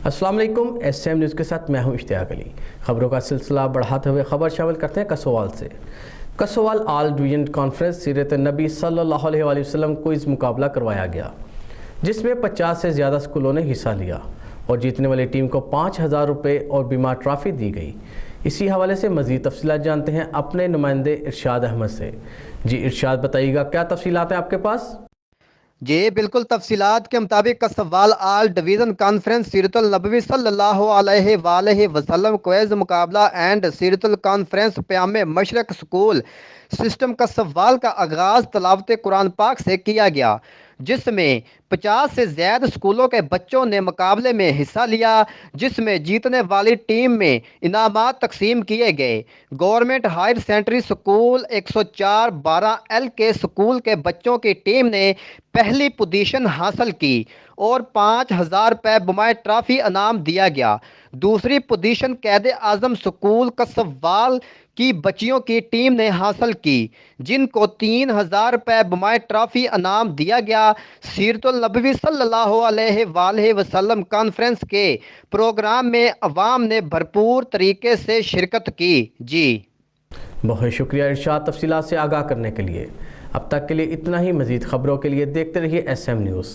अस्सलाम वालेकुम। SM news के साथ मैं हूं इश्तियाक अली। खबरों का सिलसिला बढ़ाते हुए खबर शामिल करते हैं कसोवाल से। कसोवाल ऑल डिवीजन कॉन्फ्रेंस सीरत नबी सल्लल्लाहु अलैहि वसल्लम क्विज़ मुकाबला करवाया गया, जिसमें 50 से ज़्यादा स्कूलों ने हिस्सा लिया और जीतने वाली टीम को 5,000 रुपये और बीमा ट्रॉफी दी गई। इसी हवाले से मज़ीद तफसीलात जानते हैं अपने नुमाइंदे इरशाद अहमद से। जी इरशाद, बताइएगा क्या तफसीलात हैं आपके पास? जी बिल्कुल, तफसीलात के मुताबिक कसवाल आल डिवीज़न कॉन्फ्रेंस सीरतुल नबवी सल्लल्लाहु अलैहि वसल्लम क्विज़ मुकाबला एंड सीरतुल conference Payam Mashriq school system कसवाल का आगाज़ तलावत कुरान पाक से किया गया, जिसमें 50 से ज़्यादा स्कूलों के बच्चों ने मुकाबले में हिस्सा लिया, जिसमें जीतने वाली टीम में इनामात तकसीम किए गए। Government higher secondary school 104-12L के स्कूल के बच्चों की टीम ने पहली पोजीशन हासिल की और 5,000 रुपये बुमाए ट्रॉफी इनाम दिया गया। दूसरी पोजीशन कैद आज़म स्कूल कसवाल की बच्चियों की टीम ने हासिल की, जिनको 3,000 रुपये बुमाए ट्रॉफी इनाम दिया गया। सीरतुल नबवी सल्लल्लाहु अलैहि वसल्लम कॉन्फ्रेंस के प्रोग्राम में अवाम ने भरपूर तरीके से शिरकत की। जी बहुत शुक्रिया इरशाद, तफसीलात से आगाह करने के लिए। अब तक के लिए इतना ही। मज़ीद खबरों के लिए देखते रहिए SM न्यूज़।